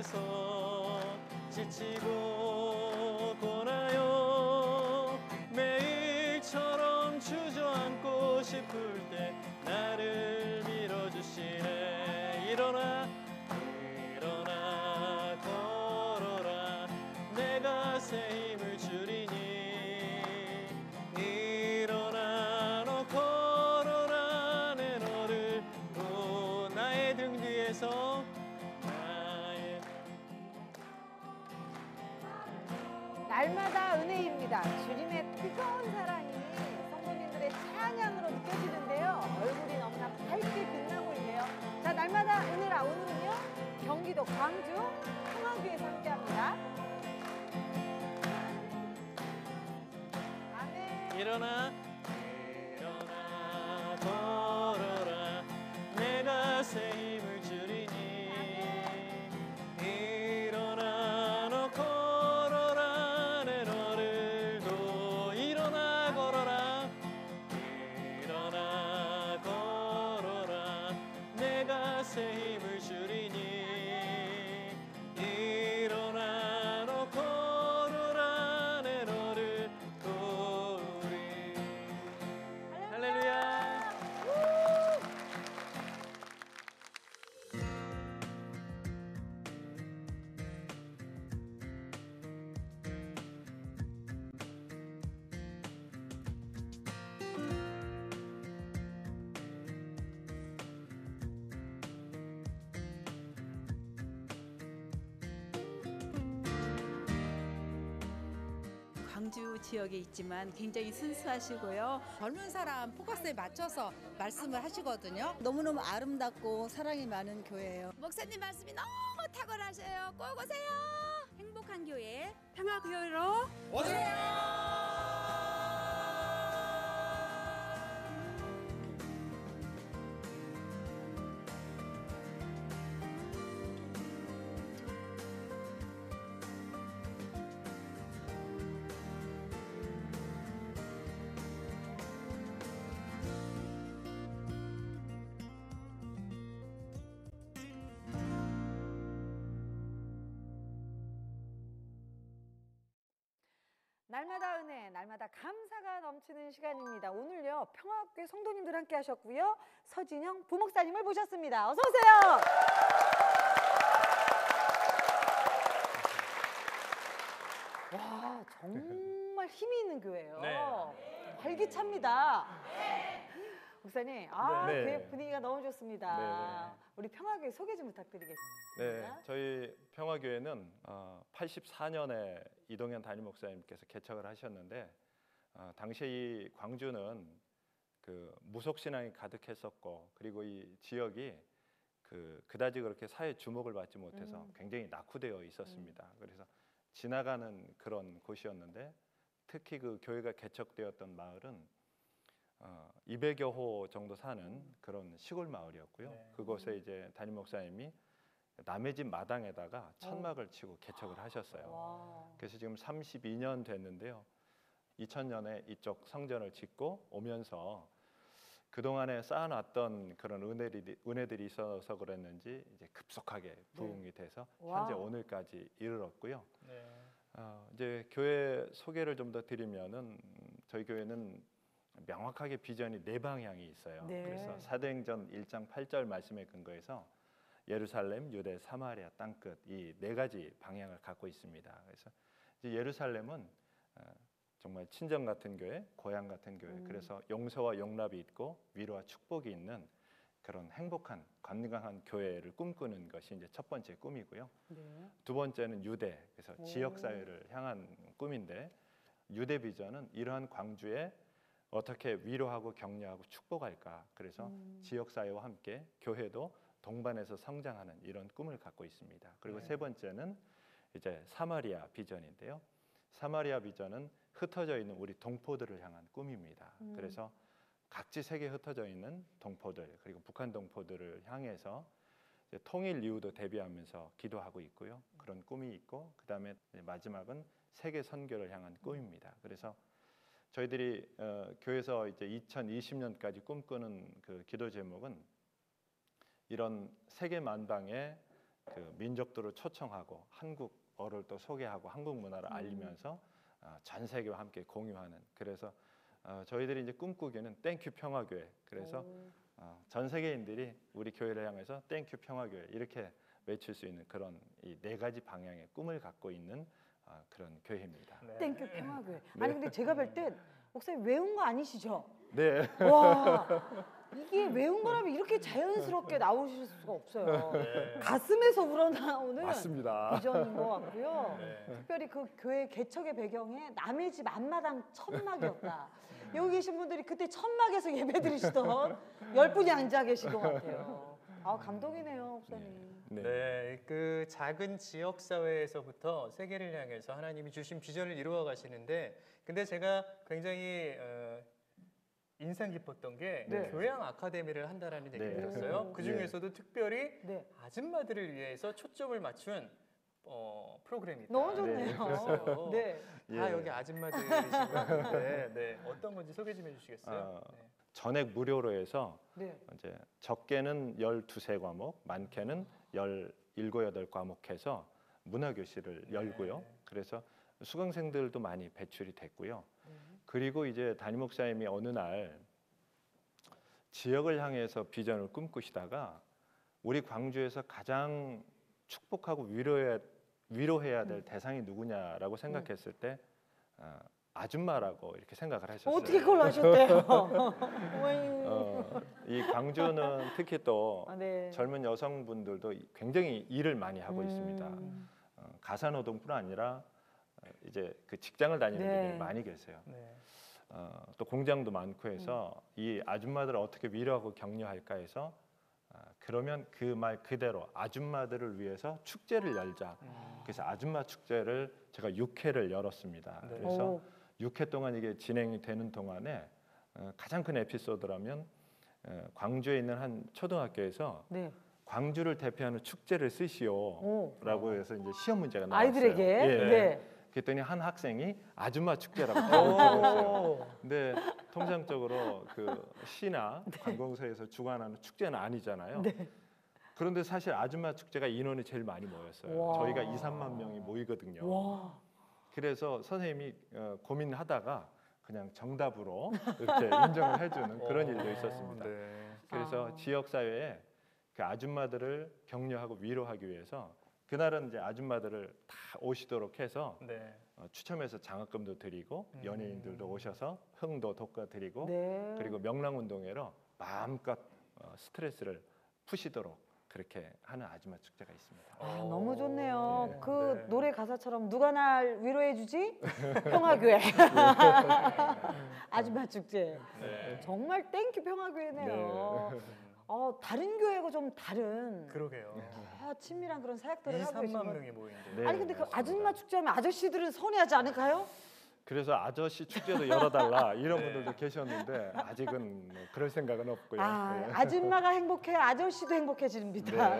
속에서 지치고 고나요 매일처럼 주저앉고 싶을 때 나를 밀어주시네. 일어나 일어나 걸어라 내가 새 힘을 주리니. 일어나 너 걸어라 내 너를 또 나의 등 뒤에서 날마다 은혜입니다. 주님의 뜨거운 사랑이 성도님들의 찬양으로 느껴지는데요. 얼굴이 너무나 밝게 빛나고 있네요. 자, 날마다 은혜라 오늘은요 경기도 광주 평화교회에서 함께합니다. 아멘. 일어나 일어나 걸어라 내가 새 힘을 주리니. 일어나 너 걸어라 내 너를 도. 일어나 걸어라 일어나 걸어라 내가 새 힘을 주리니. 일어나 너 걸어라 내 너를 도우리. 할렐루야. 광주 지역에 있지만 굉장히 순수하시고요. 젊은 사람 포커스에 맞춰서 말씀을 하시거든요. 너무너무 아름답고 사랑이 많은 교회예요. 목사님 말씀이 너무 탁월하셔요. 꼭 오세요. 행복한 교회 평화교회로 오세요. 날마다 은혜, 날마다 감사가 넘치는 시간입니다. 오늘요 평화교회 성도님들 함께 하셨고요. 서진영 부목사님을 모셨습니다. 어서 오세요. 와, 정말 힘이 있는 교회예요. 네. 활기찹니다. 목사님, 네. 교회 분위기가 너무 좋습니다. 네. 우리 평화교회 소개 좀 부탁드리겠습니다. 네, 저희 평화교회는 84년에 이동현 담임 목사님께서 개척을 하셨는데 당시 이 광주는 그 무속 신앙이 가득했었고 그리고 이 지역이 그다지 그렇게 사회 주목을 받지 못해서 굉장히 낙후되어 있었습니다. 그래서 지나가는 그런 곳이었는데 특히 그 교회가 개척되었던 마을은 200여 호 정도 사는 그런 시골 마을이었고요. 네. 그곳에 이제 담임 목사님이 남의 집 마당에다가 천막을 치고 개척을 하셨어요. 와. 그래서 지금 32년 됐는데요. 2000년에 이쪽 성전을 짓고 오면서 그동안에 쌓아놨던 그런 은혜들이 있어서 그랬는지 이제 급속하게 부흥이 돼서 현재 오늘까지 이르렀고요. 네. 이제 교회 소개를 좀 더 드리면은 저희 교회는 명확하게 비전이 4방향이 있어요. 네. 그래서 사도행전 1장 8절 말씀에 근거해서 예루살렘, 유대, 사마리아 땅끝 이 4가지 방향을 갖고 있습니다. 그래서 이제 예루살렘은 정말 친정 같은 교회, 고향 같은 교회. 그래서 용서와 용납이 있고 위로와 축복이 있는 그런 행복한 건강한 교회를 꿈꾸는 것이 이제 첫 번째 꿈이고요. 네. 두 번째는 유대. 그래서 지역 사회를 향한 꿈인데 유대 비전은 이러한 광주에 어떻게 위로하고 격려하고 축복할까. 그래서 지역 사회와 함께 교회도 동반해서 성장하는 이런 꿈을 갖고 있습니다. 그리고 세 번째는 이제 사마리아 비전인데요. 사마리아 비전은 흩어져 있는 우리 동포들을 향한 꿈입니다. 그래서 각지 세계에 흩어져 있는 동포들 그리고 북한 동포들을 향해서 이제 통일 이후도 대비하면서 기도하고 있고요. 그런 꿈이 있고 그다음에 마지막은 세계 선교를 향한 꿈입니다. 그래서 저희들이 교회에서 이제 2020년까지 꿈꾸는 그 기도 제목은 이런 세계 만방에 그 민족들을 초청하고 한국어를 또 소개하고 한국 문화를 알리면서 전 세계와 함께 공유하는. 그래서 저희들이 이제 꿈꾸기는 땡큐 평화교회. 그래서 전 세계인들이 우리 교회를 향해서 땡큐 평화교회 이렇게 외칠 수 있는 그런 이 네 가지 방향의 꿈을 갖고 있는 그런 교회입니다. 땡큐 평화교회. 아니 근데 제가 볼 땐 목사님 외운 거 아니시죠? 네. 와, 이게 외운 거라면 이렇게 자연스럽게 나오실 수가 없어요. 가슴에서 우러나오는 맞습니다. 비전인 것 같고요. 특별히 그 교회 개척의 배경에 남의 집 앞마당 천막이었다. 여기 계신 분들이 그때 천막에서 예배드리시던 10분이 앉아 계신 것 같아요. 아, 감동이네요, 목사님. 네, 그 작은 지역 사회에서부터 세계를 향해서 하나님이 주신 비전을 이루어 가시는데, 근데 제가 굉장히 인상 깊었던 게 교양 아카데미를 한다라는 얘기를 들었어요. 그 중에서도 특별히 아줌마들을 위해서 초점을 맞춘 프로그램이 있다. 너무 좋네요. 네. 다 여기 아줌마들이신 것 같은데, 어떤 건지 소개 좀 해주시겠어요? 전액 무료로 해서 이제 적게는 12~13과목, 많게는 17~18과목 해서 문화교실을 열고요. 그래서 수강생들도 많이 배출이 됐고요. 그리고 이제 담임 목사님이 어느 날 지역을 향해서 비전을 꿈꾸시다가 우리 광주에서 가장 축복하고 위로해야 될 대상이 누구냐라고 생각했을 때 아줌마라고 이렇게 생각을 하셨어요. 어떻게 그걸 아셨대요? 이 광주는 특히 또 네. 젊은 여성분들도 굉장히 일을 많이 하고 있습니다. 가사노동뿐 아니라 이제 그 직장을 다니는 분들이 많이 계세요. 또 공장도 많고 해서 이 아줌마들을 어떻게 위로하고 격려할까 해서 그러면 그 말 그대로 아줌마들을 위해서 축제를 열자. 그래서 아줌마 축제를 제가 6회를 열었습니다. 그래서 6회 동안 이게 진행이 되는 동안에 가장 큰 에피소드라면 광주에 있는 한 초등학교에서 광주를 대표하는 축제를 쓰시오라고 해서 이제 시험 문제가 나왔어요. 아이들에게. 예. 그랬더니 한 학생이 아줌마 축제라고 답을 적었어요. 근데 통상적으로 그 시나 관공서에서 주관하는 축제는 아니잖아요. 그런데 사실 아줌마 축제가 인원이 제일 많이 모였어요. 저희가 2~3만 명이 모이거든요. 그래서 선생님이 고민하다가 그냥 정답으로 이렇게 인정을 해주는 그런 일도 있었습니다. 그래서 지역 사회에 그 아줌마들을 격려하고 위로하기 위해서 그날은 이제 아줌마들을 다 오시도록 해서 추첨해서 장학금도 드리고 연예인들도 오셔서 흥도 돋궈 드리고 그리고 명랑운동회로 마음껏 스트레스를 푸시도록 그렇게 하는 아줌마 축제가 있습니다. 아, 너무 좋네요. 그 노래 가사처럼 누가 날 위로해 주지? 평화교회. 아줌마 축제. 정말 땡큐 평화교회네요. 다른 교회하고 좀 다른. 그러게요. 더 친밀한 그런 사역들을 하고 2~3만 계신 명이 모이는데. 아니 근데 그 아줌마 축제하면 아저씨들은 서운해하지 않을까요? 그래서 아저씨 축제도 열어달라 이런 분들도 계셨는데 아직은 뭐 그럴 생각은 없고요. 아줌마가 행복해 아저씨도 행복해집니다.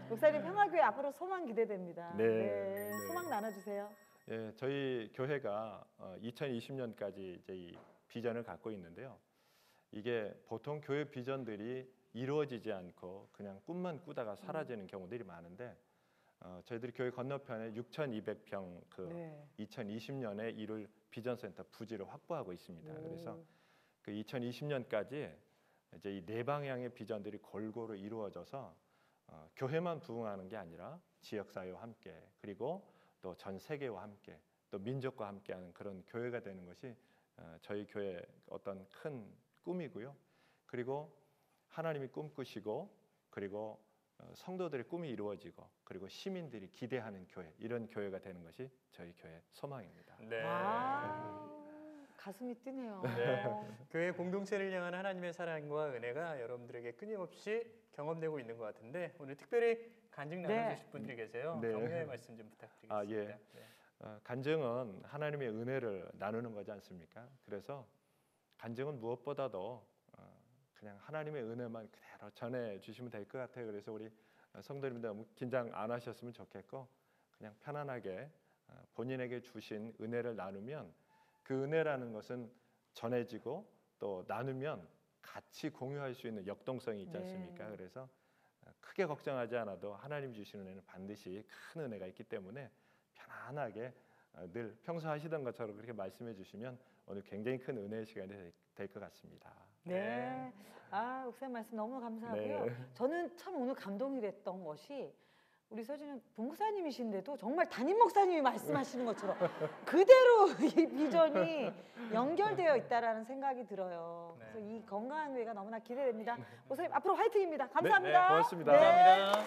목사님 평화교회 앞으로 소망 기대됩니다. 소망 나눠주세요. 예, 저희 교회가 2020년까지 이제 이 비전을 갖고 있는데요. 이게 보통 교회 비전들이 이루어지지 않고 그냥 꿈만 꾸다가 사라지는 경우들이 많은데 저희들이 교회 건너편에 6,200평 그 2020년에 이룰 비전센터 부지를 확보하고 있습니다. 그래서 그 2020년까지 이제 이 네 방향의 비전들이 골고루 이루어져서 교회만 부흥하는 게 아니라 지역 사회와 함께 그리고 또 전 세계와 함께 또 민족과 함께하는 그런 교회가 되는 것이 저희 교회 어떤 큰 꿈이고요. 그리고 하나님이 꿈꾸시고 그리고 성도들의 꿈이 이루어지고 그리고 시민들이 기대하는 교회 이런 교회가 되는 것이 저희 교회 소망입니다. 가슴이 뛰네요. 교회 공동체를 향한 하나님의 사랑과 은혜가 여러분들에게 끊임없이 경험되고 있는 것 같은데 오늘 특별히 간증 나눠주실 분들이 계세요. 격려의 말씀 좀 부탁드리겠습니다. 간증은 하나님의 은혜를 나누는 거지 않습니까? 그래서 간증은 무엇보다도 그냥 하나님의 은혜만 그대로 전해 주시면 될 것 같아요. 그래서 우리 성도님들 너무 긴장 안 하셨으면 좋겠고 그냥 편안하게 본인에게 주신 은혜를 나누면 그 은혜라는 것은 전해지고 또 나누면 같이 공유할 수 있는 역동성이 있지 않습니까? 그래서 크게 걱정하지 않아도 하나님 주시는 은혜는 반드시 큰 은혜가 있기 때문에 편안하게 늘 평소 하시던 것처럼 그렇게 말씀해 주시면 오늘 굉장히 큰 은혜의 시간이 될 것 같습니다. 네. 아, 목사님 말씀 너무 감사하고요. 네. 저는 참 오늘 감동이 됐던 것이 우리 서진은 본목사님이신데도 정말 담임 목사님이 말씀하시는 것처럼 그대로 이 비전이 연결되어 있다라는 생각이 들어요. 그래서 이 건강한 교회가 너무나 기대됩니다. 목사님 앞으로 화이팅입니다. 감사합니다. 네, 고맙습니다. 감사합니다.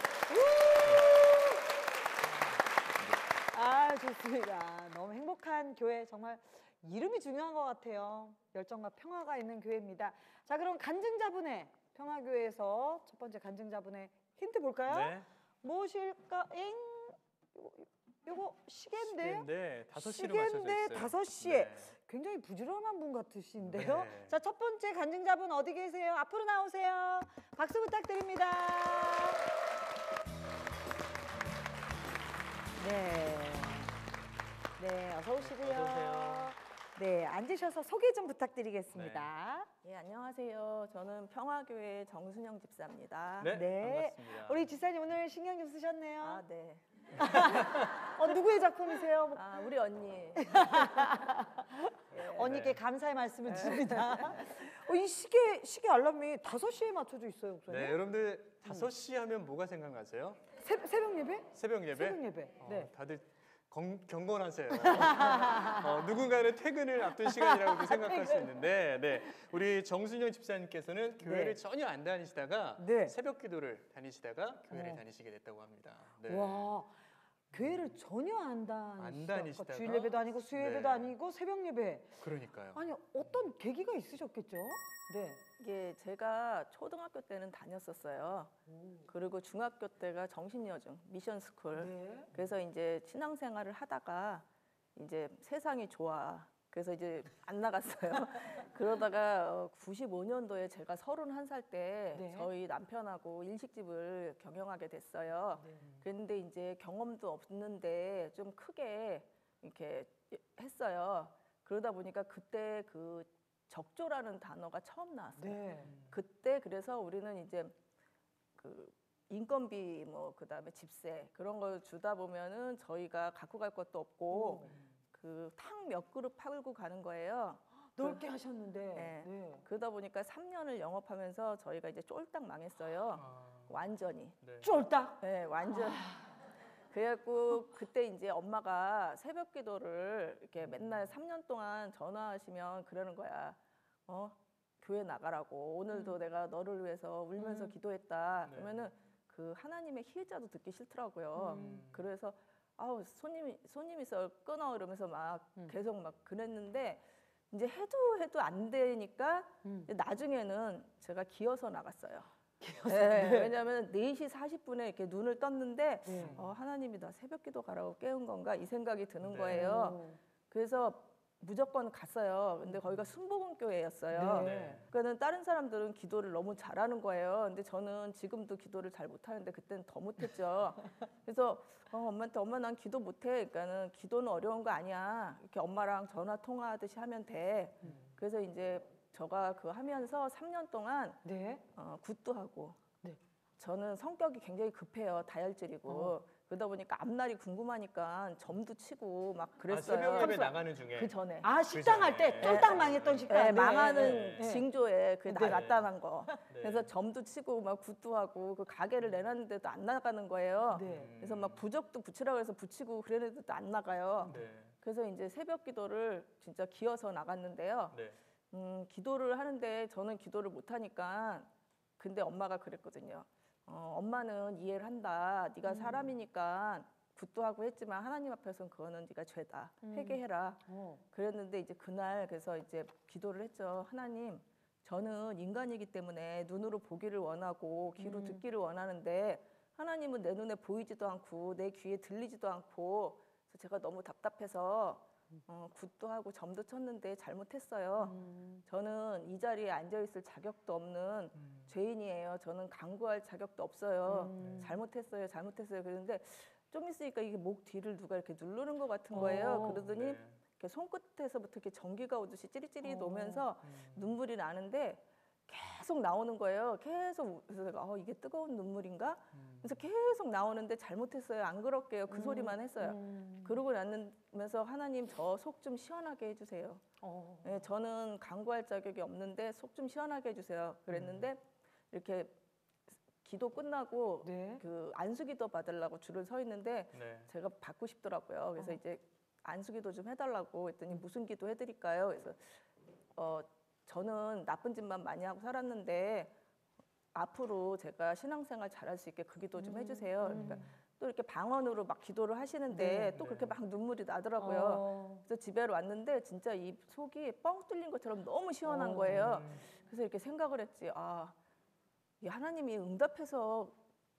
아, 좋습니다. 너무 행복한 교회, 정말 이름이 중요한 것 같아요. 열정과 평화가 있는 교회입니다. 자, 그럼 간증자분의 평화교회에서 첫 번째 간증자분의 힌트 볼까요? 네. 무엇일까잉? 요거 시계인데요? 시계인데 5시로 맞춰져 시계인데 있어요. 5시에 네. 굉장히 부지런한 분 같으신데요. 네. 자, 첫 번째 간증자분 어디 계세요? 앞으로 나오세요. 박수 부탁드립니다. 네. 네, 어서 오시고요. 어서 오세요. 네, 앉으셔서 소개 좀 부탁드리겠습니다. 예, 안녕하세요. 저는 평화교회 정순영 집사입니다. 네, 네. 반갑습니다. 우리 지사님 오늘 신경 좀 쓰셨네요. 아, 네. 누구의 작품이세요? 아, 우리 언니. 예. 언니께 감사의 말씀을 드립니다. 이 시계 알람이 5시에 맞춰져 있어요, 목사님. 네, 여러분들 5시 하면 뭐가 생각나세요? 새벽 예배? 새벽 예배? 새벽 예배. 네. 다들 경건하세요. 누군가는 퇴근을 앞둔 시간이라고도 생각할 수 있는데, 네, 우리 정순영 집사님께서는 교회를 전혀 안 다니시다가 네. 새벽 기도를 다니시다가 교회를 다니시게 됐다고 합니다. 네. 와, 교회를 전혀 안 다니시다가 주일 예배도 아니고 수요 예배도 네. 아니고 새벽 예배. 그러니까요. 아니, 어떤 계기가 있으셨겠죠? 네. 이게 제가 초등학교 때는 다녔었어요. 그리고 중학교 때가 정신여중 미션스쿨. 네. 그래서 이제 신앙생활을 하다가 이제 세상이 좋아. 그래서 이제 안 나갔어요. 그러다가 95년도에 제가 31살 때 네. 저희 남편하고 일식집을 경영하게 됐어요. 그런데 이제 경험도 없는데 좀 크게 이렇게 했어요. 그러다 보니까 그때 그 적조라는 단어가 처음 나왔어요. 네. 그때 그래서 우리는 이제 그 인건비 뭐 그다음에 집세 그런 걸 주다 보면은 저희가 갖고 갈 것도 없고 그 탕 몇 그릇 팔고 가는 거예요. 넓게 하셨는데. 네. 네. 그러다 보니까 3년을 영업하면서 저희가 이제 쫄딱 망했어요. 완전히. 네. 쫄딱. 네, 완전. 그래갖고 그때 이제 엄마가 새벽 기도를 이렇게 맨날 3년 동안 전화하시면 그러는 거야. 교회 나가라고. 오늘도 내가 너를 위해서 울면서 기도했다. 네. 그러면은 그 하나님의 희자도 듣기 싫더라고요. 그래서 아우 손님 있어 끊어 이러면서 막 계속 막 그랬는데 이제 해도 안 되니까 이제 나중에는 제가 기어서 나갔어요. 네, 왜냐하면 4시 40분에 이렇게 눈을 떴는데 네. 하나님이 나 새벽 기도 가라고 깨운 건가 이 생각이 드는 네. 거예요. 그래서 무조건 갔어요. 근데 거기가 순복음교회였어요. 네. 그러니까는 다른 사람들은 기도를 너무 잘하는 거예요. 근데 저는 지금도 기도를 잘 못하는데 그때는 더 못했죠. 그래서 엄마한테 엄마 난 기도 못해. 그러니까는 기도는 어려운 거 아니야. 이렇게 엄마랑 전화 통화하듯이 하면 돼. 그래서 이제 저가 그 하면서 3년 동안 네. 굿도 하고 네. 저는 성격이 굉장히 급해요. 다혈질이고 그러다 보니까 앞날이 궁금하니까 점도 치고 막 그랬어요. 새벽 예배 나가는 중에. 그 전에. 아, 식당 할 때 쫄딱 망했던 식당. 네, 망하는 네. 징조에 그 네. 나타난 거. 네. 그래서 점도 치고 막 굿도 하고 그 가게를 내놨는데도 안 나가는 거예요. 네. 그래서 막 부적도 붙이라고 해서 붙이고 그랬는데도 안 나가요. 네. 그래서 이제 새벽 기도를 진짜 기어서 나갔는데요. 네. 기도를 하는데 저는 기도를 못 하니까 근데 엄마가 그랬거든요. 엄마는 이해를 한다. 네가 사람이니까 굿도 하고 했지만 하나님 앞에서는 그거는 네가 죄다. 회개해라. 그랬는데 이제 그날 그래서 이제 기도를 했죠. 하나님, 저는 인간이기 때문에 눈으로 보기를 원하고 귀로 듣기를 원하는데 하나님은 내 눈에 보이지도 않고 내 귀에 들리지도 않고 그래서 제가 너무 답답해서 굿도 하고 점도 쳤는데 잘못했어요. 저는 이 자리에 앉아있을 자격도 없는 죄인이에요. 저는 강구할 자격도 없어요. 잘못했어요. 그런데 좀 있으니까 이게 목 뒤를 누가 이렇게 누르는 것 같은 거예요. 그러더니 네. 이렇게 손끝에서부터 이렇게 전기가 오듯이 찌릿찌릿 오면서 눈물이 나는데 계속 나오는 거예요. 계속. 그래서 내가 이게 뜨거운 눈물인가? 그래서 계속 나오는데 잘못했어요. 안 그럴게요. 그 소리만 했어요. 그러고 나면서 하나님 저 속 좀 시원하게 해주세요. 네, 저는 간구할 자격이 없는데 속 좀 시원하게 해주세요. 그랬는데 이렇게 기도 끝나고 네. 그 안수기도 받으려고 줄을 서 있는데 네. 제가 받고 싶더라고요. 그래서 이제 안수기도 좀 해달라고 했더니 무슨 기도 해드릴까요? 그래서 저는 나쁜 짓만 많이 하고 살았는데 앞으로 제가 신앙생활 잘할 수 있게 그 기도 좀 해주세요. 그러니까 또 이렇게 방언으로 막 기도를 하시는데 네. 또 그렇게 막 눈물이 나더라고요. 그래서 집에 왔는데 진짜 이 속이 뻥 뚫린 것처럼 너무 시원한 거예요. 그래서 이렇게 생각을 했지. 이 하나님이 응답해서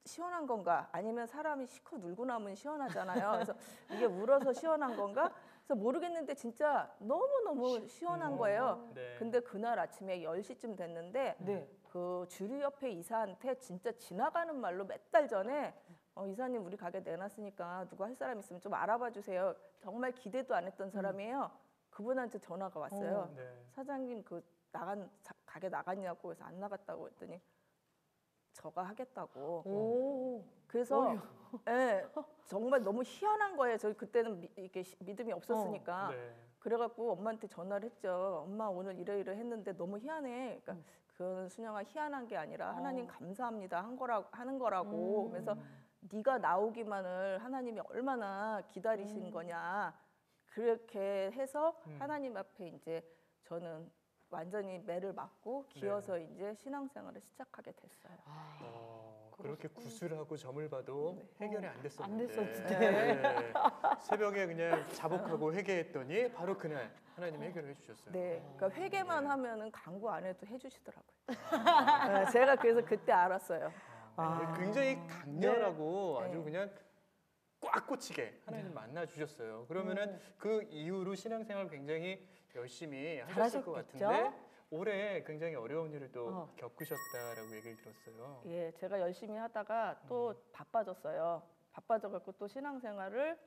시원한 건가? 아니면 사람이 시커 눌고 나면 시원하잖아요. 그래서 이게 울어서 시원한 건가? 그래서 모르겠는데 진짜 너무너무 시원한 거예요. 네. 근데 그날 아침에 10시쯤 됐는데 네. 그 주류 옆에 이사한테 진짜 지나가는 말로 몇 달 전에 이사님 우리 가게 내놨으니까 누구 할 사람 있으면 좀 알아봐 주세요. 정말 기대도 안 했던 사람이에요. 그분한테 전화가 왔어요. 네. 사장님 그 가게 나갔냐고. 그래서 안 나갔다고 했더니 저가 하겠다고. 그래서 예, 정말 너무 희한한 거예요. 저희 그때는 이렇게 믿음이 없었으니까. 네. 그래갖고 엄마한테 전화를 했죠. 엄마 오늘 이래 했는데 너무 희한해. 그러니까 그건 순영아 희한한 게 아니라 하나님 감사합니다 하는 거라고. 그래서 네가 나오기만을 하나님이 얼마나 기다리신 거냐. 그렇게 해서 하나님 앞에 이제 저는 완전히 매를 맞고 기어서 이제 신앙생활을 시작하게 됐어요. 그렇게 구슬하고 점을 봐도 해결이 안 됐었는데. 안 됐었는데. 네. 새벽에 그냥 자복하고 회개했더니 바로 그날 하나님이 해결해 주셨어요. 네, 그러니까 회개만 하면은 간구 안 해도 해주시더라고요. 네, 제가 그래서 그때 알았어요. 굉장히 강렬하고 네. 아주 그냥 꽉 꽂히게 하나님 만나 주셨어요. 그러면은 그 이후로 신앙생활 굉장히 열심히 하셨을 것 잘하셨겠죠? 같은데 올해 굉장히 어려운 일을 또 겪으셨다라고 얘기를 들었어요. 예, 제가 열심히 하다가 또 바빠졌어요. 바빠져갖고 또 신앙생활을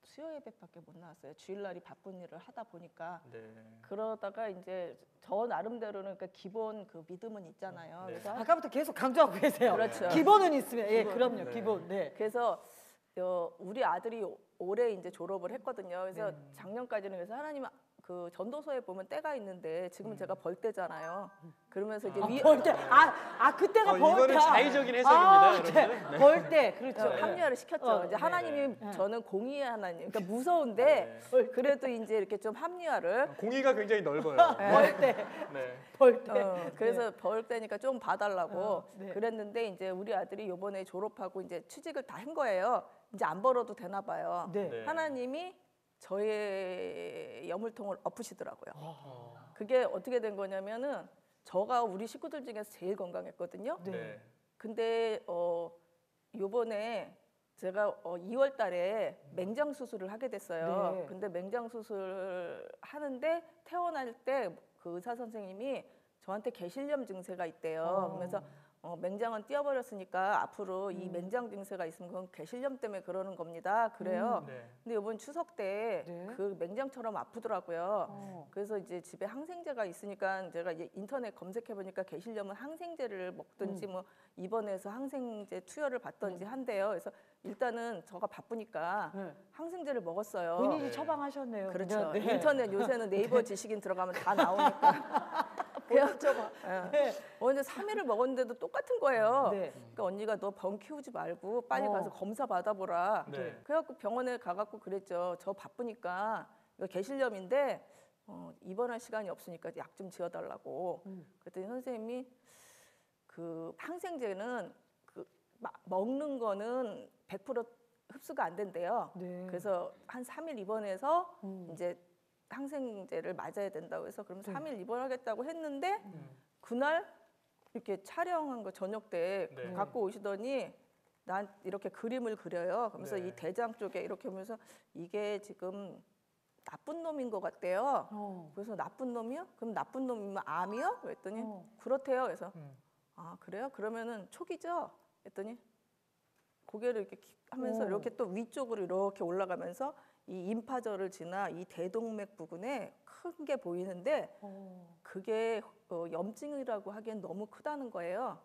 수요 예배밖에 못 나왔어요. 주일날이 바쁜 일을 하다 보니까. 네. 그러다가 이제 저 나름대로는 그러니까 기본 그 믿음은 있잖아요. 네. 그래서 아까부터 계속 강조하고 계세요. 그렇죠. 기본은 있으면 기본. 그럼요. 네. 기본. 네. 그래서 우리 아들이 올해 이제 졸업을 했거든요. 그래서 작년까지는 그래서 하나님 그 전도서에 보면 때가 있는데 지금은 제가 벌 때잖아요. 그러면서 이제 벌 때. 그때가 벌 때. 이거는 자의적인 해석입니다, 네. 여러분들. 네. 벌 때. 그렇죠. 합리화를 시켰죠. 이제 하나님이 저는 공의의 하나님, 그러니까 무서운데 그래도 이제 이렇게 좀 합리화를. 공의가 굉장히 넓어요. 벌 때. 네. 벌 때. 그래서 벌 때니까 좀 봐달라고 네. 그랬는데 이제 우리 아들이 이번에 졸업하고 이제 취직을 다 한 거예요. 이제 안 벌어도 되나 봐요. 네. 네. 하나님이 저의 여물통을 엎으시더라고요. 그게 어떻게 된 거냐면은 저가 우리 식구들 중에서 제일 건강했거든요. 네. 근데 요번에 제가 2월 달에 맹장 수술을 하게 됐어요. 네. 근데 맹장 수술 하는데 퇴원할 때 그 의사 선생님이 저한테 개실염 증세가 있대요. 그래서 맹장은 띄어버렸으니까 앞으로 이 맹장 증세가 있으면 그건 개실염 때문에 그러는 겁니다. 그래요. 네. 근데 이번 추석 때 네. 그 맹장처럼 아프더라고요. 그래서 이제 집에 항생제가 있으니까 제가 이제 인터넷 검색해 보니까 개실염은 항생제를 먹든지 뭐 입원해서 항생제 투여를 받든지 한대요. 그래서 일단은 저가 바쁘니까 네. 항생제를 먹었어요. 본인이 처방하셨네요. 그렇죠. 네. 인터넷 요새는 네이버 지식인 들어가면 다 나오니까. 그냥 네. 이제 3일을 먹었는데도 똑같은 거예요. 네. 그러니까 언니가 너 병 키우지 말고 빨리 가서 검사 받아보라. 네. 그래갖고 병원에 가갖고 그랬죠. 저 바쁘니까 이거 개실염인데 입원할 시간이 없으니까 약 좀 지어달라고. 그랬더니 선생님이 그 항생제는 먹는 거는 100% 흡수가 안 된대요. 네. 그래서 한 3일 입원해서 이제 항생제를 맞아야 된다고 해서 그럼 3일 입원하겠다고 했는데 그날 이렇게 촬영한 거 저녁 때 네. 갖고 오시더니 난 이렇게 그림을 그려요. 그러면서 네. 이 대장 쪽에 이렇게 하면서 이게 지금 나쁜 놈인 것 같대요. 그래서 나쁜 놈이요? 그럼 나쁜 놈이면 암이요? 그랬더니 그렇대요. 그래서 아 그래요? 그러면은 촉이죠? 했더니 고개를 이렇게 하면서 이렇게 또 위쪽으로 이렇게 올라가면서 이 임파절을 지나 이 대동맥 부근에 큰 게 보이는데 그게 염증이라고 하기엔 너무 크다는 거예요.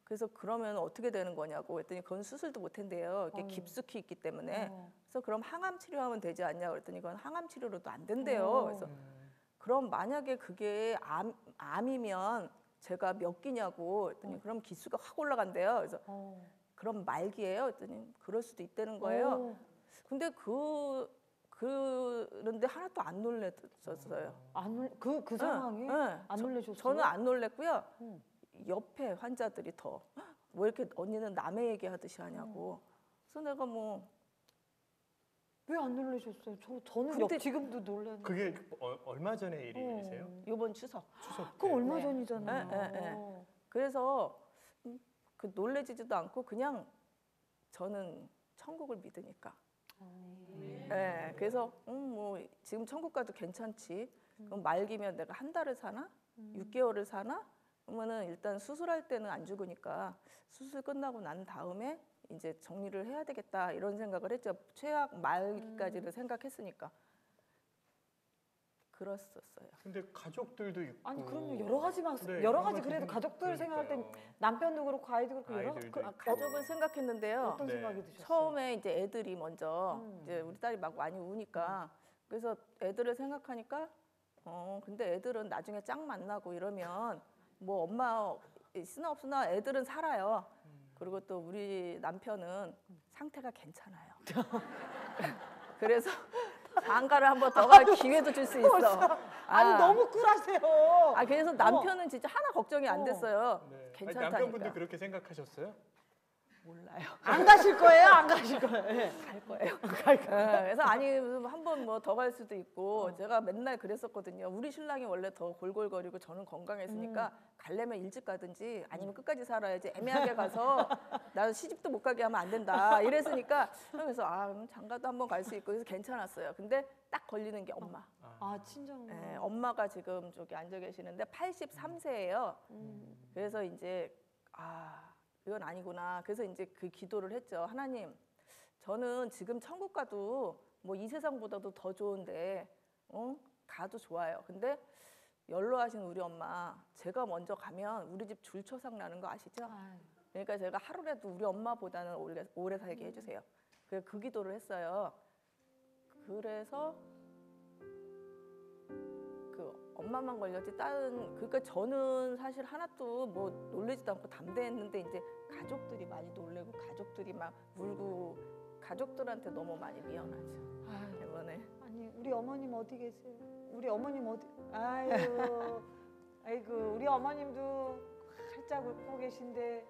그래서 그러면 어떻게 되는 거냐고 했더니 그건 수술도 못 한대요. 이게 깊숙이 있기 때문에. 그래서 그럼 항암 치료하면 되지 않냐고 그랬더니 그건 항암 치료로도 안 된대요. 그래서 그럼 만약에 그게 암이면 제가 몇 기냐고 했더니 그럼 기수가 확 올라간대요. 그래서 그럼 말기예요. 했더니 그럴 수도 있다는 거예요. 근데 그런데 하나도 안 놀랐었어요. 그 상황에 안 놀라셨어요? 저는 안 놀랬고요. 옆에 환자들이 더 뭐 이렇게 언니는 남의 얘기하듯이 하냐고. 그래서 내가 뭐 왜 안 놀라셨어요? 저는 근데 지금도 놀랐는데. 그게 얼마 전의 일이세요? 이번 추석. 추석 그거 때. 얼마 네. 전이잖아요. 네. 그래서 그 놀래지도 않고 그냥 저는 천국을 믿으니까. 네, 그래서 뭐 지금 천국 가도 괜찮지. 그럼 말기면 내가 한 달을 사나? 6개월을 사나? 그러면은 일단 수술할 때는 안 죽으니까 수술 끝나고 난 다음에 이제 정리를 해야 되겠다 이런 생각을 했죠. 최악 말기까지를 생각했으니까. 그랬었어요. 근데 가족들도 있고. 아니 그럼요 여러 가지 네, 여러 가지 그래도 생각- 가족들 생각할 땐 그러니까요. 남편도 그렇고 아이도 그렇고 아이들도 있고. 가족을 생각했는데요. 어떤 네. 생각이 드셨어요? 처음에 이제 애들이 먼저 이제 우리 딸이 막 많이 우니까 그래서 애들을 생각하니까 근데 애들은 나중에 짝 만나고 이러면 뭐 엄마 있으나 없으나 애들은 살아요. 그리고 또 우리 남편은 상태가 괜찮아요. 그래서 장가를 한 번 더 갈 기회도 줄 수 있어. 아니 너무 쿨하세요. 그래서 남편은 진짜 하나 걱정이 안 됐어요. 네. 아니, 괜찮다니까. 남편분도 그렇게 생각하셨어요? 몰라요. 안 가실 거예요? 안 가실 거예요? 예. 갈 거예요. 그래서 아니 한 번 뭐 더 갈 수도 있고 제가 맨날 그랬었거든요. 우리 신랑이 원래 더 골골거리고 저는 건강했으니까 가려면 일찍 가든지 아니면 끝까지 살아야지 애매하게 가서 나 시집도 못 가게 하면 안 된다 이랬으니까 그래서 그럼 장가도 한번 갈 수 있고 그래서 괜찮았어요. 근데 딱 걸리는 게 엄마. 친정. 네, 엄마가 지금 저기 앉아 계시는데 83세예요. 그래서 이제 이건 아니구나. 그래서 이제 그 기도를 했죠. 하나님, 저는 지금 천국 가도 뭐 이 세상보다도 더 좋은데 가도 좋아요. 근데 연로하신 우리 엄마, 제가 먼저 가면 우리 집 줄초상 나는 거 아시죠? 그러니까 제가 하루라도 우리 엄마보다는 오래 살게 해주세요. 그래서 그 기도를 했어요. 그래서 그 엄마만 걸렸지 다른 그러니까 저는 사실 하나도 뭐 놀라지도 않고 담대했는데 이제 가족들이 많이 놀래고 가족들이 막 울고 가족들한테 너무 많이 미안하죠. 이번에 아니 우리 어머님 어디 계세요? 우리 어머님 어디? 아이고 우리 어머님도 활짝 웃고 계신데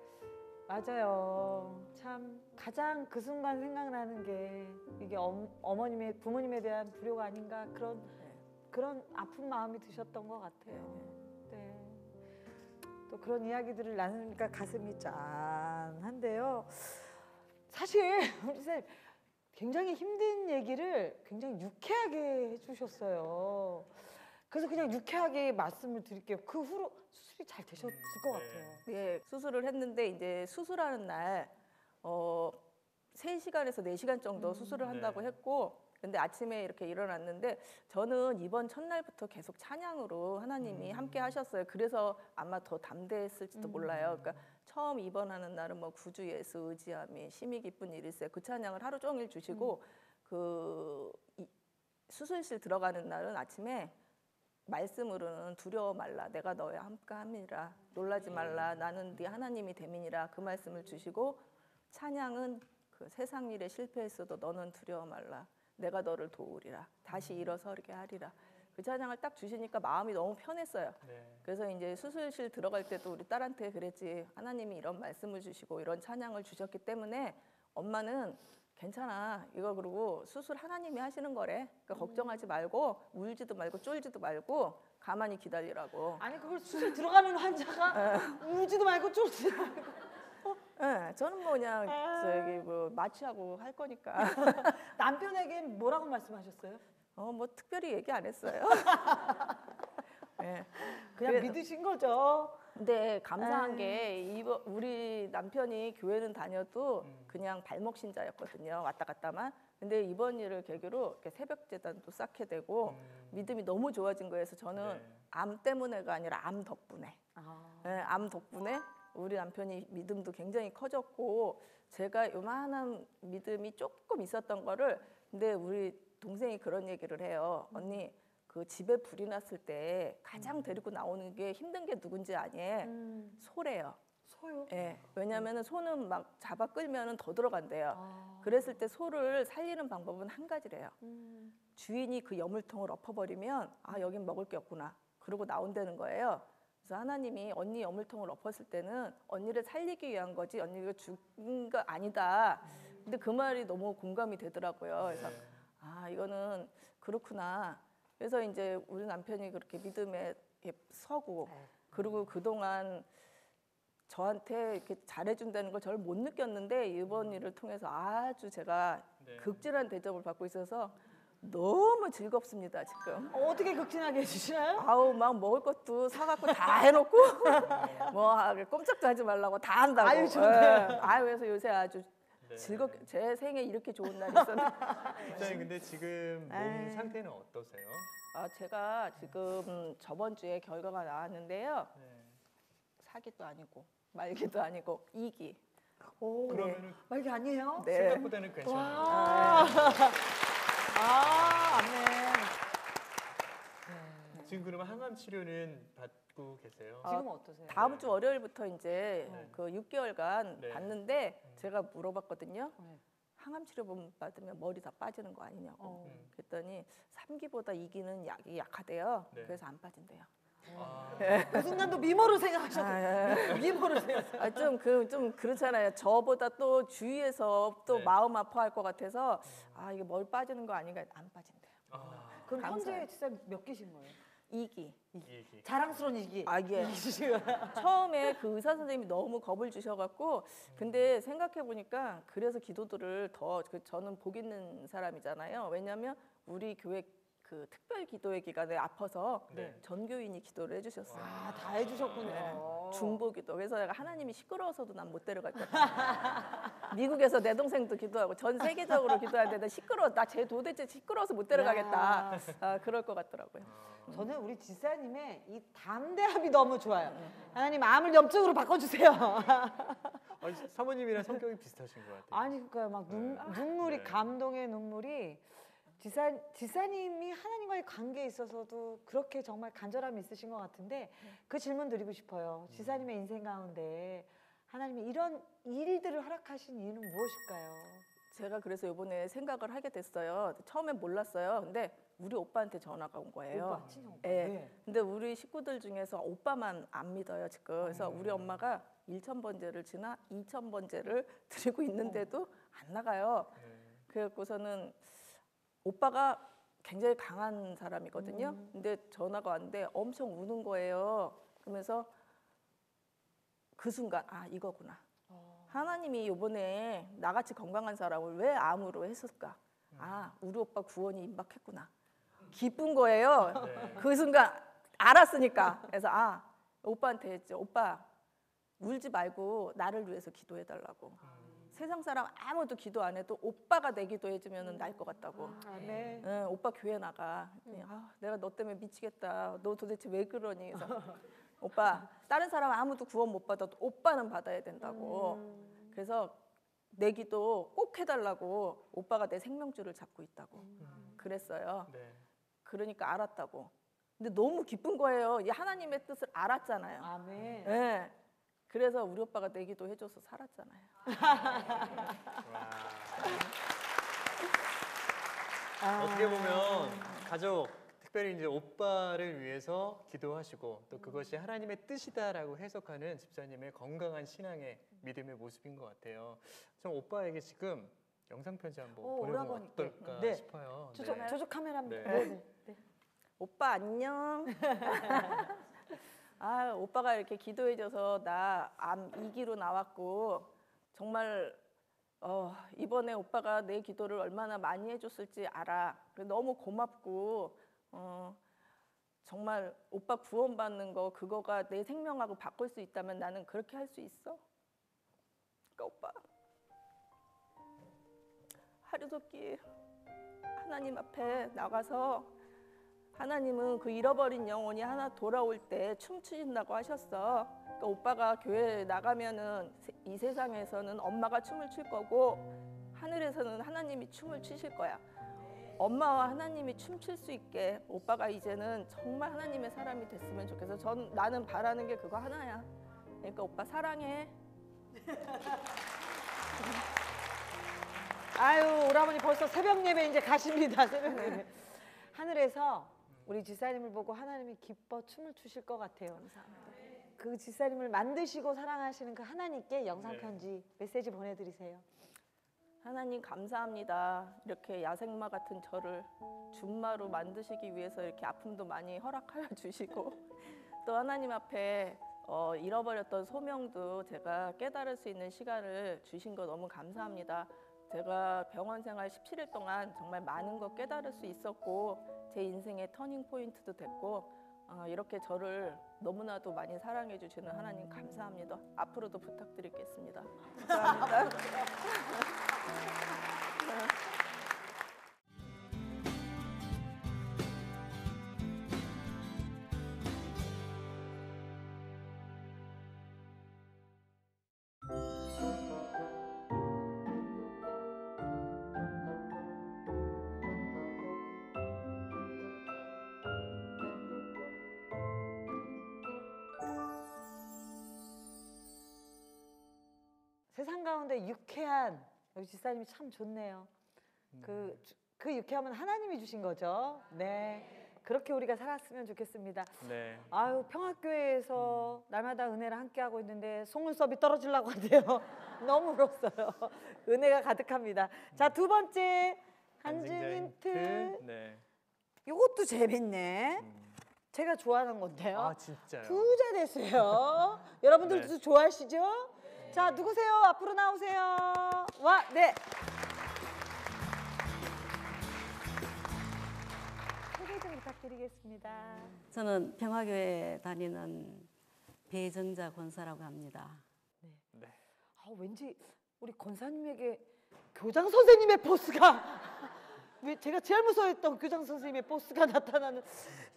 맞아요. 참 가장 그 순간 생각나는 게 이게 어머님의 부모님에 대한 불효가 아닌가 그런 아픈 마음이 드셨던 것 같아요. 네. 또 그런 이야기들을 나누니까 가슴이 짠한데요. 사실 우리 선생님 굉장히 힘든 얘기를 굉장히 유쾌하게 해주셨어요. 그래서 그냥 유쾌하게 말씀을 드릴게요. 그 후로 수술이 잘 되셨을 것 같아요. 네, 수술을 했는데 이제 수술하는 날 3시간에서 4시간 정도 수술을 한다고 했고 근데 아침에 이렇게 일어났는데 저는 이번 첫날부터 계속 찬양으로 하나님이 함께 하셨어요. 그래서 아마 더 담대했을지도 몰라요. 그러니까 처음 입원하는 날은 뭐 구주 예수 의지함이 심히 기쁜 일일세 그 찬양을 하루 종일 주시고 수술실 들어가는 날은 아침에 말씀으로는 두려워 말라 내가 너와 함께함이라 놀라지 말라 나는 네 하나님이 됨이니라 그 말씀을 주시고 찬양은 그 세상 일에 실패했어도 너는 두려워 말라 내가 너를 도우리라 다시 일어서게 하리라 그 찬양을 딱 주시니까 마음이 너무 편했어요. 그래서 이제 수술실 들어갈 때도 우리 딸한테 그랬지 하나님이 이런 말씀을 주시고 이런 찬양을 주셨기 때문에 엄마는 괜찮아 이거 그러고 수술 하나님이 하시는 거래 그러니까 걱정하지 말고 울지도 말고 쫄지도 말고 가만히 기다리라고. 아니 그걸 수술 들어가는 환자가 울지도 말고 쫄지도 말고 네, 저는 뭐 그냥 저기 뭐 마취하고 할 거니까. 남편에게 뭐라고 말씀하셨어요? 뭐 특별히 얘기 안 했어요. 네. 그냥 믿으신 거죠. 근데 감사한 게 우리 남편이 교회는 다녀도 그냥 발목 신자였거든요. 왔다 갔다만. 근데 이번 일을 계기로 이렇게 새벽 제단도 쌓게 되고 믿음이 너무 좋아진 거예요. 그래서 저는 네. 암 때문에가 아니라 암 덕분에. 네, 암 덕분에 우리 남편이 믿음도 굉장히 커졌고 제가 요만한 믿음이 조금 있었던 거를 근데 우리 동생이 그런 얘기를 해요. 언니 그 집에 불이 났을 때 가장 데리고 나오는 게 힘든 게 누군지 아니? 소래요. 소요? 예. 왜냐면은 소는 막 잡아 끌면은 더 들어간대요. 그랬을 때 소를 살리는 방법은 한 가지래요. 주인이 그 여물통을 엎어버리면 아 여긴 먹을 게 없구나. 그러고 나온다는 거예요. 그래서 하나님이 언니 여물통을 엎었을 때는 언니를 살리기 위한 거지 언니가 죽은 거 아니다. 근데 그 말이 너무 공감이 되더라고요. 그래서 아 이거는 그렇구나. 그래서 이제 우리 남편이 그렇게 믿음에 서고 그리고 그동안 저한테 이렇게 잘해준다는 걸 저를 못 느꼈는데 이번 일을 통해서 아주 제가 극진한 대접을 받고 있어서 너무 즐겁습니다 지금. 어떻게 극진하게 해주시나요? 아우 막 먹을 것도 사갖고 다 해놓고 뭐 꼼짝도 하지 말라고 다 한다고. 아유, 좋네요. 아유 그래서 요새 아주 즐겁게 제 생에 이렇게 좋은 날이 있었는데. 집사님 근데 지금 몸 상태는 어떠세요? 아 제가 지금 저번 주에 결과가 나왔는데요. 사기도 아니고 말기도 아니고 이기. 오, 그러면은 말기 아니에요? 네. 생각보다는 괜찮아요. 와. 아, 아멘. 지금 그러면 항암 치료는 받고 계세요? 지금 어떠세요? 다음 주 월요일부터 이제 네. 그 6개월간 네. 받는데 제가 물어봤거든요. 네. 항암 치료 받으면 머리 다 빠지는 거 아니냐고. 그랬더니 3기보다 2기는 약이 약하대요. 네. 그래서 안 빠진대요. 그 순간도 미모를 생각하셨어요. 미모를 생각하셨어요. 좀 그렇잖아요. 저보다 또 주위에서 또 네. 마음 아파할 것 같아서 아 이게 머리 빠지는 거 아닌가 안 빠진대요. 그럼 감사해요. 현재 진짜 몇 개신 거예요? 2기. 이기. 자랑스러운 이기. 아 예. 처음에 그 의사 선생님이 너무 겁을 주셔갖고 근데 생각해 보니까 그래서 기도들을 더 저는 복 있는 사람이잖아요. 왜냐하면 우리 교회 그 특별 기도회 기간에 아파서 네. 전교인이 기도를 해주셨어요. 아, 다 해주셨군요. 중보기도. 그래서 내가 하나님이 시끄러워서도 난 못 데려갈 거야. 미국에서 내 동생도 기도하고 전 세계적으로 기도하는데 나 시끄러워. 나 쟤 도대체 시끄러워서 못 데려가겠다. 아, 그럴 것 같더라고요. 저는 우리 지사님의 이 담대함이 너무 좋아요. 하나님 암을 염증으로 바꿔주세요. 아니, 사모님이랑 성격이 비슷하신 것 같아요. 아니 그러니까 막 눈물이 네. 감동의 눈물이 지사님이 하나님과의 관계에 있어서도 그렇게 정말 간절함이 있으신 것 같은데 그 질문 드리고 싶어요. 지사님의 인생 가운데 하나님이 이런 일들을 허락하신 이유는 무엇일까요? 제가 그래서 이번에 생각을 하게 됐어요. 처음엔 몰랐어요. 근데 우리 오빠한테 전화가 온 거예요. 오빠, 친정 오빠. 예. 네. 근데 우리 식구들 중에서 오빠만 안 믿어요 지금. 그래서 우리 엄마가 1000번째를 지나 2000번째를 드리고 있는데도 안 나가요. 그래갖고서는 오빠가 굉장히 강한 사람이거든요. 근데 전화가 왔는데 엄청 우는 거예요. 그러면서 그 순간 아 이거구나. 하나님이 이번에 나같이 건강한 사람을 왜 암으로 했을까? 아 우리 오빠 구원이 임박했구나. 기쁜 거예요. 그 순간 알았으니까. 그래서 아 오빠한테 했죠. 오빠 울지 말고 나를 위해서 기도해달라고. 세상 사람 아무도 기도 안 해도 오빠가 내 기도해주면 날 것 같다고. 네. 응, 오빠 교회 나가. 그랬더니, 아, 내가 너 때문에 미치겠다. 너 도대체 왜 그러니? 그래서 오빠 다른 사람 아무도 구원 못 받아도 오빠는 받아야 된다고. 그래서 내 기도 꼭 해달라고 오빠가 내 생명줄을 잡고 있다고 그랬어요. 네. 그러니까 알았다고. 근데 너무 기쁜 거예요. 이 하나님의 뜻을 알았잖아요. 아멘. 네. 그래서 우리 오빠가 내 기도 해줘서 살았잖아요. 어떻게 보면 가족, 특별히 이제 오빠를 위해서 기도하시고 또 그것이 하나님의 뜻이다라고 해석하는 집사님의 건강한 신앙의 믿음의 모습인 것 같아요. 전 오빠에게 지금 영상 편지 한번 보내보면 오라버니께. 어떨까 네. 싶어요. 저쪽 카메라입니다. 네. 네. 네. 오빠 안녕. 아 오빠가 이렇게 기도해줘서 나 암 2기로 나왔고 정말 이번에 오빠가 내 기도를 얼마나 많이 해줬을지 알아. 그래서 너무 고맙고 정말 오빠 구원받는 거 그거가 내 생명하고 바꿀 수 있다면 나는 그렇게 할 수 있어. 그러니까 오빠 하루속히 하나님 앞에 나가서 하나님은 그 잃어버린 영혼이 하나 돌아올 때 춤추신다고 하셨어. 그러니까 오빠가 교회 나가면은 이 세상에서는 엄마가 춤을 출 거고 하늘에서는 하나님이 춤을 추실 거야. 엄마와 하나님이 춤출 수 있게 오빠가 이제는 정말 하나님의 사람이 됐으면 좋겠어. 나는 바라는 게 그거 하나야. 그러니까 오빠 사랑해. 아유, 오라버니 벌써 새벽 예배 이제 가십니다. 새벽 예배. 하늘에서 우리 지사님을 보고 하나님이 기뻐 춤을 추실 것 같아요. 감사합니다. 그 지사님을 만드시고 사랑하시는 그 하나님께 영상 편지 메시지 보내드리세요. 하나님 감사합니다. 이렇게 야생마 같은 저를 준마로 만드시기 위해서 이렇게 아픔도 많이 허락하여 주시고 또 하나님 앞에 잃어버렸던 소명도 제가 깨달을 수 있는 시간을 주신 거 너무 감사합니다. 제가 병원 생활 17일 동안 정말 많은 거 깨달을 수 있었고 제 인생의 터닝 포인트도 됐고 이렇게 저를 너무나도 많이 사랑해 주시는 하나님 감사합니다. 앞으로도 부탁드리겠습니다. 감사합니다. 세상 가운데 유쾌한 우리 지사님이 참 좋네요. 그 유쾌함은 하나님이 주신 거죠. 네. 그렇게 우리가 살았으면 좋겠습니다. 네. 아유, 평화교회에서 날마다 은혜를 함께하고 있는데 속눈썹이 떨어지려고 한대요. 너무 울었어요. 은혜가 가득합니다. 자, 두 번째 한증 힌트. 네. 이것도 재밌네. 제가 좋아하는 건데요. 아 진짜요? 부자 되세요. 여러분들도 네. 좋아하시죠? 자, 누구세요? 앞으로 나오세요. 와, 네. 소개 좀 부탁드리겠습니다. 저는 평화교회 다니는 배정자 권사라고 합니다. 네. 아, 왠지 우리 권사님에게 교장 선생님의 포스가 왜 제가 제일 무서워했던 교장 선생님의 포스가 나타나는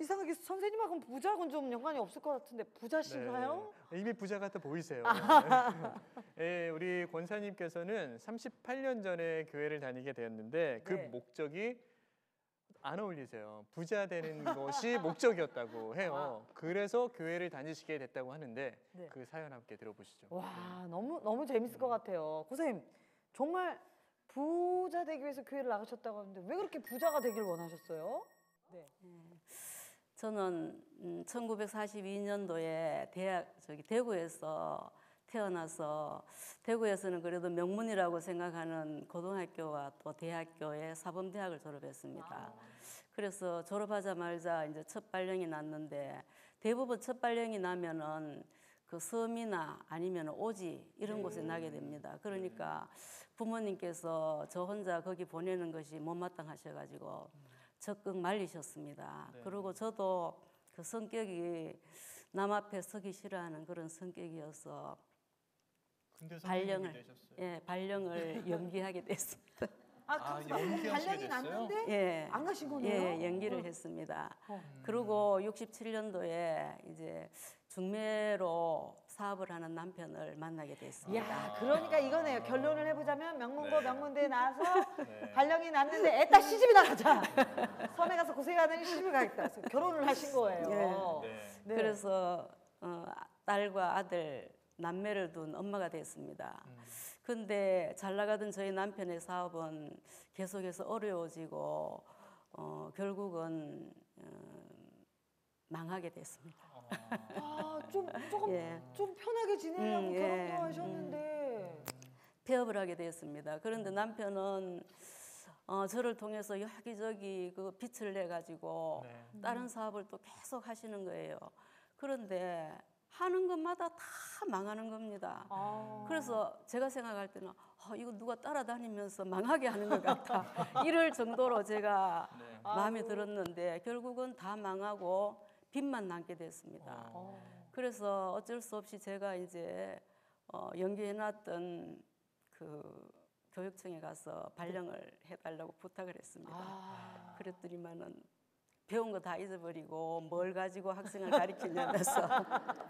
이상하게 선생님하고는 부자하고는 좀 연관이 없을 것 같은데 부자신가요? 네. 이미 부자 같아 보이세요. 네, 우리 권사님께서는 38년 전에 교회를 다니게 되었는데 그 네. 목적이 안 어울리세요. 부자 되는 것이 목적이었다고 해요. 그래서 교회를 다니시게 됐다고 하는데 네. 그 사연 함께 들어보시죠. 와, 너무 재밌을 것 같아요. 고선생님, 정말 부자 되기 위해서 교회를 나가셨다고 하는데 왜 그렇게 부자가 되길 원하셨어요? 네. 저는 1942년도에 대구에서 태어나서 대구에서는 그래도 명문이라고 생각하는 고등학교와 또 대학교의 사범대학을 졸업했습니다. 그래서 졸업하자마자 이제 첫 발령이 났는데 대부분 첫 발령이 나면은 그 섬이나 아니면 오지 이런 곳에 나게 됩니다. 그러니까 부모님께서 저 혼자 거기 보내는 것이 못마땅하셔가지고 적극 말리셨습니다. 네. 그리고 저도 그 성격이 남 앞에 서기 싫어하는 그런 성격이어서 근데 발령을 연기하게 됐습니다. 연기하시게 발령이 됐어요? 났는데 예, 안 가신 거네요? 예, 연기를 했습니다. 그리고 67년도에 이제 중매로 사업을 하는 남편을 만나게 됐습니다. 야, 그러니까 이거네요. 결론을 해보자면 명문고 네. 명문대에 나와서 네. 발령이 났는데 애따 시집이 나가자. 섬에 가서 고생하더니 시집을 가겠다. 그래서 결혼을 하신 거예요. 네. 네. 그래서 딸과 아들 남매를 둔 엄마가 됐습니다. 근데 잘 나가던 저희 남편의 사업은 계속해서 어려워지고 결국은 망하게 됐습니다. 아, 조금 예. 좀 편하게 지내려고 예. 결혼도 하셨는데. 폐업을 하게 됐습니다. 그런데 남편은 저를 통해서 여기저기 그 빚을 내 가지고 네. 다른 사업을 또 계속 하시는 거예요. 그런데 하는 것마다 다 망하는 겁니다. 그래서 제가 생각할 때는 이거 누가 따라다니면서 망하게 하는 것 같아. 이럴 정도로 제가 네. 마음에 들었는데 결국은 다 망하고 빚만 남게 됐습니다. 그래서 어쩔 수 없이 제가 이제 연기해놨던 그 교육청에 가서 발령을 해달라고 부탁을 했습니다. 그랬더니만은 배운 거 다 잊어버리고 뭘 가지고 학생을 가르치냐면서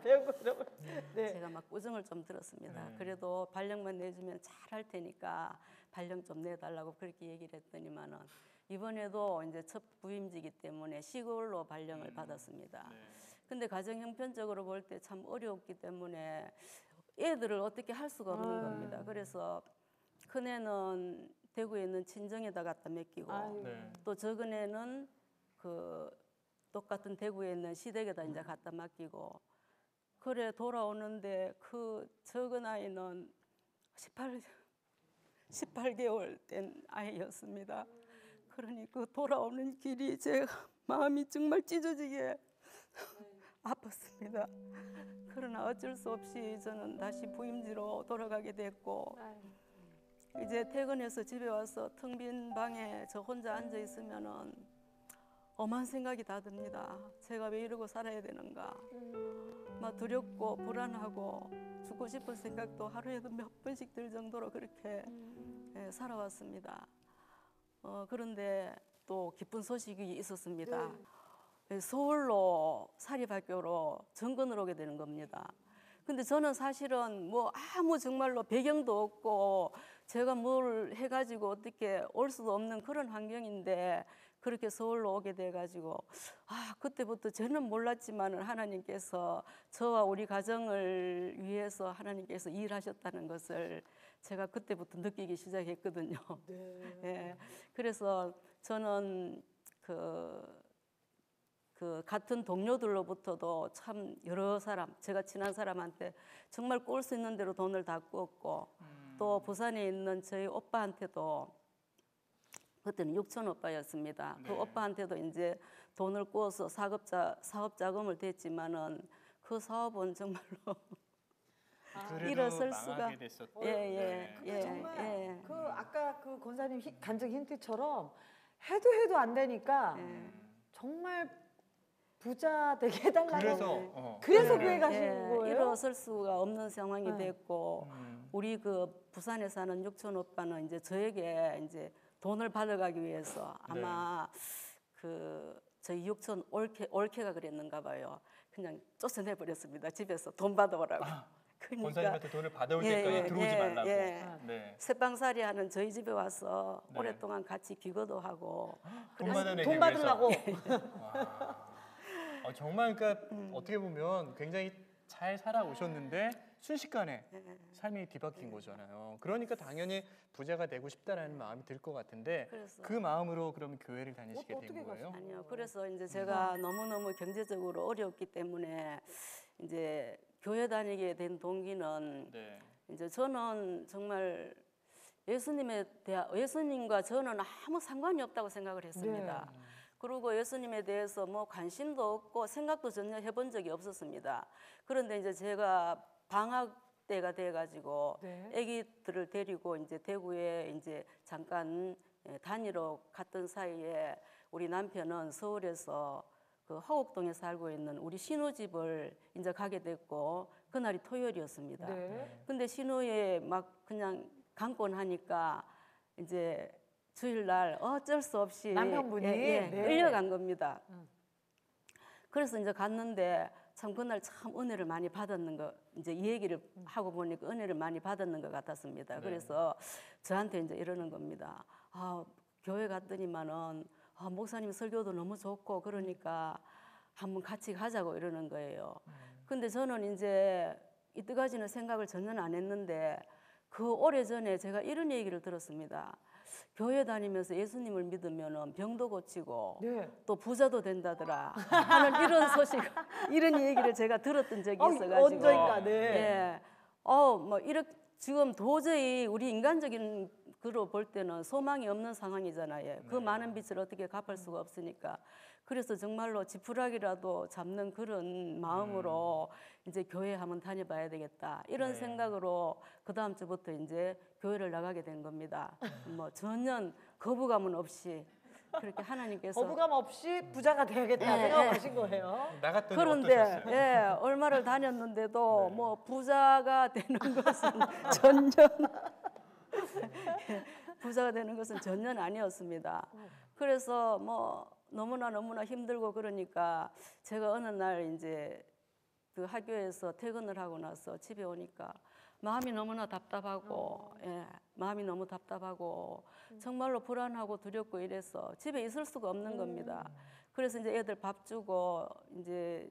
배운 거 잃어버려. 네. 제가 막 꾸중을 좀 들었습니다. 그래도 발령만 내주면 잘할 테니까 발령 좀 내달라고 그렇게 얘기를 했더니만은 이번에도 이제 첫 부임지기 때문에 시골로 발령을 받았습니다. 근데 가정 형편적으로 볼 때 참 어려웠기 때문에 애들을 어떻게 할 수가 없는 겁니다. 그래서 큰애는 대구에 있는 친정에다 갖다 맡기고 또 적은 애는 그 똑같은 대구에 있는 시댁에다 이제 갖다 맡기고 그래 돌아오는데 그 적은 아이는 18개월 된 아이였습니다. 그러니 그 돌아오는 길이 제가 마음이 정말 찢어지게 아팠습니다. 그러나 어쩔 수 없이 저는 다시 부임지로 돌아가게 됐고 이제 퇴근해서 집에 와서 텅 빈 방에 저 혼자 앉아 있으면은 엄한 생각이 다 듭니다. 제가 왜 이러고 살아야 되는가. 막 두렵고 불안하고 죽고 싶은 생각도 하루에도 몇 번씩 들 정도로 그렇게 살아왔습니다. 그런데 또 기쁜 소식이 있었습니다. 서울로 사립학교로 전건을 오게 되는 겁니다. 근데 저는 사실은 뭐 아무 정말로 배경도 없고 제가 뭘 해가지고 어떻게 올 수도 없는 그런 환경인데 그렇게 서울로 오게 돼가지고 그때부터 저는 몰랐지만은 하나님께서 저와 우리 가정을 위해서 하나님께서 일하셨다는 것을 제가 그때부터 느끼기 시작했거든요. 예, 그래서 저는 그 같은 동료들로부터도 참 여러 사람, 제가 친한 사람한테 정말 꼴 수 있는 대로 돈을 다 꾸었고 또 부산에 있는 저희 오빠한테도 그때는 육촌 오빠였습니다. 그 오빠한테도 이제 돈을 꾸어서 사업 자금을 댔지만은 그 사업은 정말로 일어설 수가 근데 정말 그 아까 그 권사님 간증 힌트처럼 해도 안 되니까 정말 부자 되게 해달라고 그래서 교회 가신 거예요? 일어설 수가 없는 상황이 됐고 우리 그 부산에 사는 육촌 오빠는 이제 저에게 이제 돈을 받아가기 위해서 아마 그 저희 육촌 올케가 그랬는가 봐요. 그냥 쫓아내 버렸습니다. 집에서 돈 받아오라고. 그러니까 권사님한테 돈을 받아올 때까지 들어오지 말라고. 새방살이 하는 저희 집에 와서 오랫동안 같이 귀거도 하고 돈 받으려고. 정말 그러니까 어떻게 보면 굉장히 잘 살아오셨는데 순식간에 삶이 뒤바뀐 거잖아요. 그러니까 당연히 부자가 되고 싶다라는 마음이 들 것 같은데 그 마음으로 그러면 교회를 다니시게 된 거예요? 아니요. 그래서 이제 제가 너무너무 경제적으로 어려웠기 때문에 이제 교회 다니게 된 동기는 이제 저는 정말 예수님과 저는 아무 상관이 없다고 생각을 했습니다. 그리고 예수님에 대해서 뭐 관심도 없고 생각도 전혀 해본 적이 없었습니다. 그런데 이제 제가 방학 때가 돼가지고 아기들을 데리고 이제 대구에 이제 잠깐 다니러 갔던 사이에 우리 남편은 서울에서 그 화곡동에 살고 있는 우리 신우집을 이제 가게 됐고 그날이 토요일이었습니다. 근데 신우에 막 그냥 강권 하니까 이제 주일날 어쩔 수 없이 남편분이 끌려간 겁니다. 그래서 이제 갔는데 참 그날 참 은혜를 많이 받았는 거 이제 이 얘기를 하고 보니까 은혜를 많이 받았는 것 같았습니다. 그래서 저한테 이제 이러는 겁니다. 교회 갔더니만은 목사님 설교도 너무 좋고 그러니까 한번 같이 가자고 이러는 거예요. 근데 저는 이제 이때까지는 생각을 전혀 안 했는데 그 오래전에 제가 이런 얘기를 들었습니다. 교회 다니면서 예수님을 믿으면 병도 고치고 또 부자도 된다더라 하는 이런 소식, 이런 얘기를 제가 들었던 적이 있어가지고 언젠가 뭐 이렇게 지금 도저히 우리 인간적인 그로 볼 때는 소망이 없는 상황이잖아요. 그 많은 빚을 어떻게 갚을 수가 없으니까. 그래서 정말로 지푸라기라도 잡는 그런 마음으로 이제 교회 한번 다녀봐야 되겠다 이런 생각으로 그 다음 주부터 이제 교회를 나가게 된 겁니다. 뭐 전혀 거부감은 없이 그렇게 하나님께서 거부감 없이 부자가 돼야겠다 생각하신 거예요. 나갔더니 그런데 어떠셨어요? 예, 얼마를 다녔는데도 네. 뭐 부자가 되는 것은 전혀 부자가 되는 것은 전혀 아니었습니다. 그래서 뭐 너무나 힘들고 그러니까 제가 어느 날 이제 그 학교에서 퇴근을 하고 나서 집에 오니까 마음이 너무나 답답하고 마음이 너무 답답하고 정말로 불안하고 두렵고 이래서 집에 있을 수가 없는 겁니다. 그래서 이제 애들 밥 주고 이제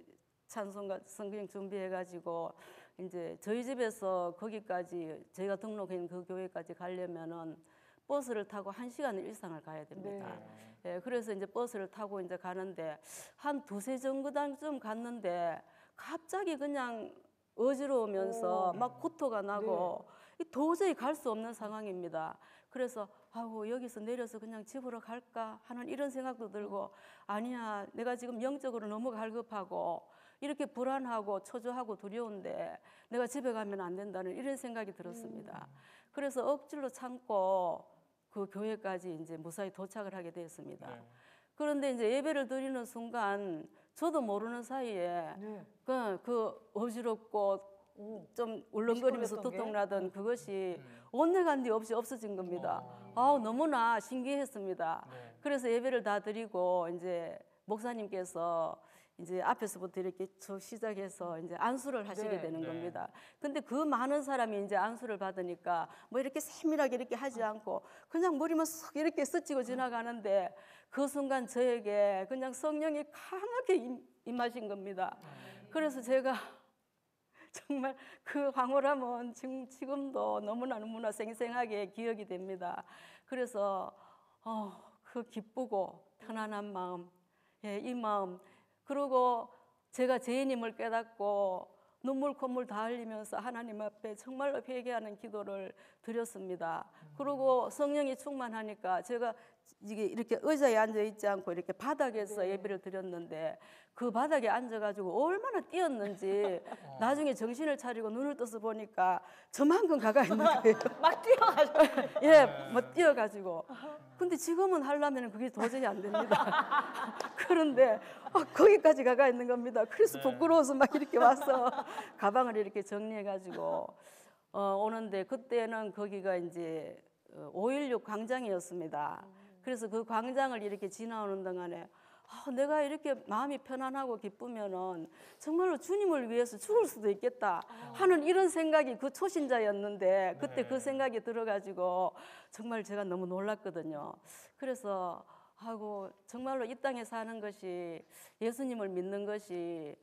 찬송가 성경 준비해 가지고 이제 저희 집에서 거기까지 저희가 등록한 그 교회까지 가려면은 버스를 타고 1시간 이상을 가야 됩니다. 예, 그래서 이제 버스를 타고 이제 가는데 한 두세 정거장쯤 갔는데 갑자기 그냥 어지러우면서 막 구토가 나고 도저히 갈 수 없는 상황입니다. 그래서 아우 여기서 내려서 그냥 집으로 갈까 하는 이런 생각도 들고 아니야 내가 지금 영적으로 너무 갈급하고 이렇게 불안하고 초조하고 두려운데 내가 집에 가면 안 된다는 이런 생각이 들었습니다. 그래서 억지로 참고 그 교회까지 이제 무사히 도착을 하게 되었습니다. 그런데 이제 예배를 드리는 순간 저도 모르는 사이에 그 어지럽고 좀 울렁거리면서 두통나던 그것이 온데간데 없이 없어진 겁니다. 아우 너무나 신기했습니다. 그래서 예배를 다 드리고 이제 목사님께서 이제 앞에서부터 이렇게 쭉 시작해서 이제 안수를 하시게 되는 겁니다. 근데 그 많은 사람이 이제 안수를 받으니까 뭐 이렇게 세밀하게 이렇게 하지 않고 그냥 머리만 쏙 이렇게 스치고 지나가는데 그 순간 저에게 그냥 성령이 강하게 임하신 겁니다. 그래서 제가 정말 그 황홀함은 지금도 너무나 생생하게 기억이 됩니다. 그래서 그 기쁘고 편안한 마음, 이 마음 그리고 제가 죄인임을 깨닫고 눈물 콧물 다 흘리면서 하나님 앞에 정말로 회개하는 기도를 드렸습니다. 그리고 성령이 충만하니까 제가 이렇게 의자에 앉아 있지 않고 이렇게 바닥에서 예배를 드렸는데 그 바닥에 앉아가지고 얼마나 뛰었는지 나중에 정신을 차리고 눈을 떠서 보니까 저만큼 가까이 있는 거예요. 막 뛰어가지고. 뭐 뛰어가지고. 근데 지금은 하려면 그게 도저히 안 됩니다. 그런데 거기까지 가가 있는 겁니다. 그래서 부끄러워서 막 이렇게 와서 가방을 이렇게 정리해가지고 오는데 그때는 거기가 이제 5.16 광장이었습니다. 그래서 그 광장을 이렇게 지나오는 동안에 내가 이렇게 마음이 편안하고 기쁘면은 정말로 주님을 위해서 죽을 수도 있겠다 하는 이런 생각이 그 초신자였는데 그때 그 생각이 들어가지고 정말 제가 너무 놀랐거든요. 그래서 정말로 이 땅에 사는 것이 예수님을 믿는 것이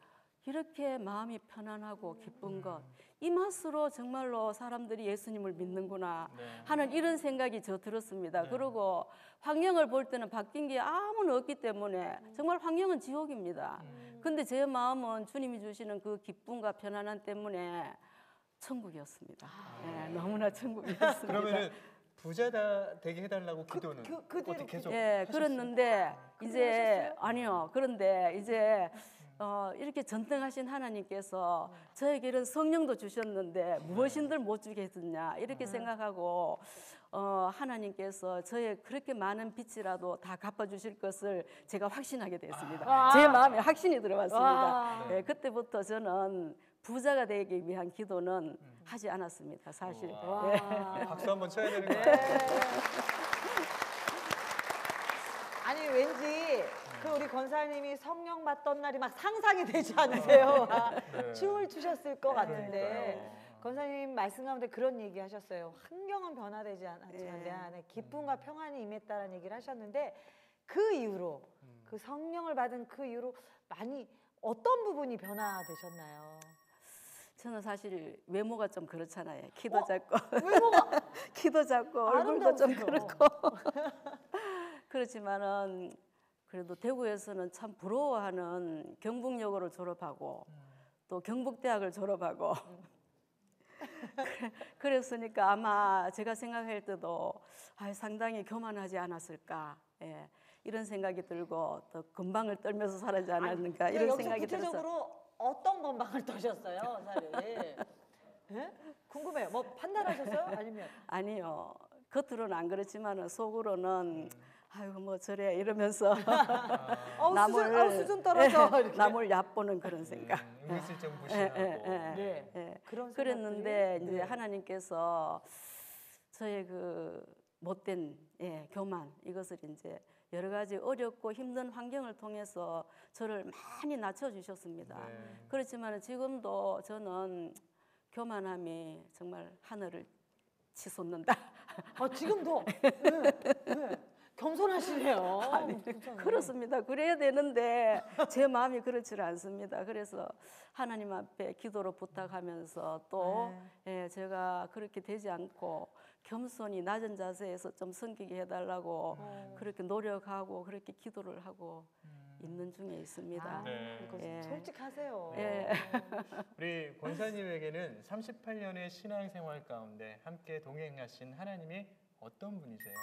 이렇게 마음이 편안하고 기쁜 것 이 맛으로 정말로 사람들이 예수님을 믿는구나 하는 이런 생각이 저 들었습니다. 그리고 환경을 볼 때는 바뀐 게 아무나 없기 때문에 정말 환경은 지옥입니다. 근데 제 마음은 주님이 주시는 그 기쁨과 편안함 때문에 천국이었습니다. 너무나 천국이었습니다. 그러면은 부자다 되게 해달라고 기도는 어떻게 계속 그랬는데 이제 아니요. 그런데 이제 이렇게 전능하신 하나님께서 저에게 이런 성령도 주셨는데 무엇인들 못 주겠느냐 이렇게 생각하고 하나님께서 저의 그렇게 많은 빚이라도 다 갚아주실 것을 제가 확신하게 됐습니다. 제 마음에 확신이 들어왔습니다. 그때부터 저는 부자가 되기 위한 기도는 하지 않았습니다. 사실. 박수 한번 쳐야 되는 거 같아요. 아니 왠지 그 우리 권사님이 성령 받던 날이 막 상상이 되지 않으세요? 춤을 추셨을 것 같은데 권사님 말씀 가운데 그런 얘기 하셨어요. 환경은 변화되지 않았지만 내 안에 기쁨과 평안이 임했다는 얘기를 하셨는데 그 이후로 그 성령을 받은 그 이후로 많이 어떤 부분이 변화되셨나요? 저는 사실 외모가 좀 그렇잖아요. 키도 작고 외모가 키도 작고 얼굴도 좀 그렇고 그렇지만은 그래도 대구에서는 참 부러워하는 경북여고를 졸업하고 또 경북대학을 졸업하고 그랬으니까 아마 제가 생각할 때도 상당히 교만하지 않았을까 이런 생각이 들고 또 건방을 떨면서 살지 않았는가 이런 생각이 들어서 구체적으로 어떤 건방을 떠셨어요, 사실? 궁금해요. 뭐 판단하셨어요? 아니면? 아니요. 겉으로는 안 그렇지만 속으로는 아이고 뭐 저래 이러면서 수준 떨어져. 이렇게. 남을 얕보는 그런 생각. 은근슬쩍 무시하고. 네. 그런 그랬는데 생각들이, 이제 네. 하나님께서 저의 그 못된 교만 이것을 이제 여러 가지 어렵고 힘든 환경을 통해서 저를 많이 낮춰주셨습니다. 네. 그렇지만 지금도 저는 교만함이 정말 하늘을 치솟는다. 지금도 네. 겸손하시네요. 그렇습니다. 그래야 되는데 제 마음이 그렇지 않습니다. 그래서 하나님 앞에 기도로 부탁하면서 또 제가 그렇게 되지 않고 겸손히 낮은 자세에서 좀 섬기게 해달라고 그렇게 노력하고 그렇게 기도를 하고 있는 중에 있습니다. 솔직하세요. 우리 권사님에게는 38년의 신앙생활 가운데 함께 동행하신 하나님이 어떤 분이세요?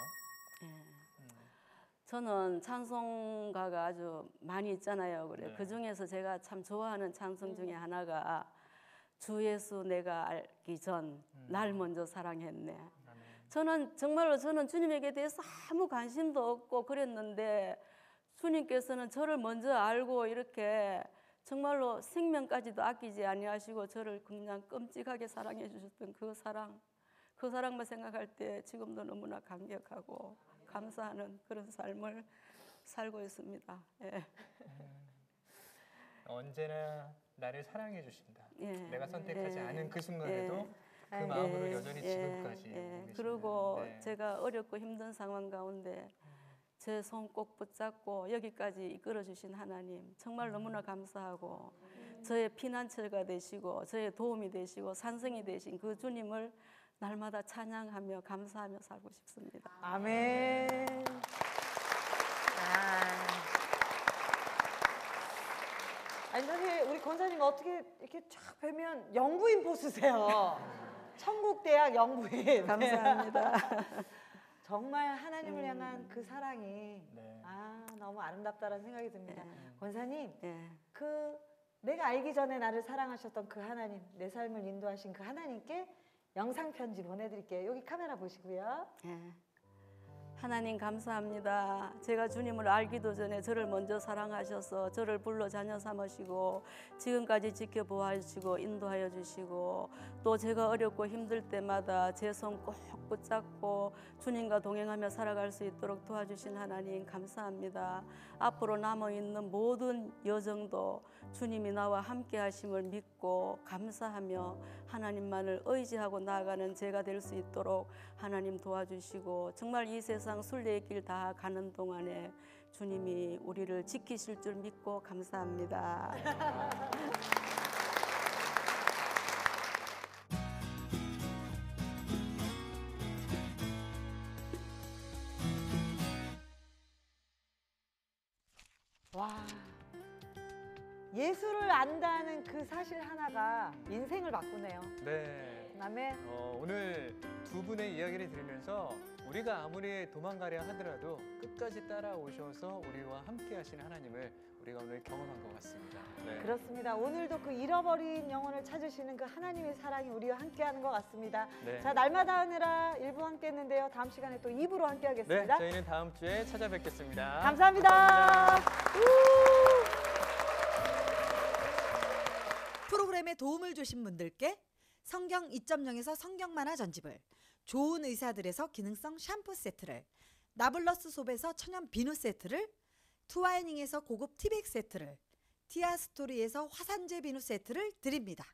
저는 찬송가가 아주 많이 있잖아요. 그래. 그 중에서 제가 참 좋아하는 찬송 중에 하나가 주 예수 내가 알기 전 날 먼저 사랑했네. 저는 정말로 주님에게 대해서 아무 관심도 없고 그랬는데 주님께서는 저를 먼저 알고 이렇게 정말로 생명까지도 아끼지 아니하시고 저를 그냥 끔찍하게 사랑해 주셨던 그 사랑만 생각할 때 지금도 너무나 감격하고 감사하는 그런 삶을 살고 있습니다. 언제나 나를 사랑해 주신다. 내가 선택하지 않은 그 순간에도 그 마음으로 여전히 지금까지 그리고 제가 어렵고 힘든 상황 가운데 제 손 꼭 붙잡고 여기까지 이끌어 주신 하나님 정말 너무나 감사하고 저의 피난처가 되시고 저의 도움이 되시고 산성이 되신 그 주님을 날마다 찬양하며 감사하며 살고 싶습니다. 아멘. 아니 사실 우리 권사님 어떻게 이렇게 쫙 뵈면 영부인 포스세요. 천국대학 영부인. 감사합니다. 정말 하나님을 향한 그 사랑이 너무 아름답다라는 생각이 듭니다. 권사님, 그 내가 알기 전에 나를 사랑하셨던 그 하나님, 내 삶을 인도하신 그 하나님께 영상 편지 보내드릴게요. 여기 카메라 보시고요. 하나님 감사합니다. 제가 주님을 알기도 전에 저를 먼저 사랑하셔서 저를 불러 자녀 삼으시고 지금까지 지켜보아 주시고 인도하여 주시고 또 제가 어렵고 힘들 때마다 제 손 꼭 붙잡고 주님과 동행하며 살아갈 수 있도록 도와주신 하나님 감사합니다. 앞으로 남아있는 모든 여정도 주님이 나와 함께 하심을 믿고 감사하며 하나님만을 의지하고 나아가는 제가 될 수 있도록 하나님 도와주시고 정말 이 세상 순례의 길 다 가는 동안에 주님이 우리를 지키실 줄 믿고 감사합니다. 와, 예수를 안다는 그 사실 하나가 인생을 바꾸네요. 네. 그다음에 오늘 두 분의 이야기를 들으면서 우리가 아무리 도망가려 하더라도 끝까지 따라오셔서 우리와 함께 하시는 하나님을 우리가 오늘 경험한 것 같습니다. 그렇습니다. 오늘도 그 잃어버린 영혼을 찾으시는 그 하나님의 사랑이 우리와 함께하는 것 같습니다. 자, 날마다 하느라 1부 함께 했는데요. 다음 시간에 또 2부로 함께 하겠습니다. 저희는 다음 주에 찾아뵙겠습니다. 감사합니다. 프로그램에 도움을 주신 분들께 성경 2.0에서 성경 만화 전집을, 좋은 의사들에서 기능성 샴푸 세트를, 나블러스 솝에서 천연 비누 세트를, 투와이닝에서 고급 티백 세트를, 티아스토리에서 화산재 비누 세트를 드립니다.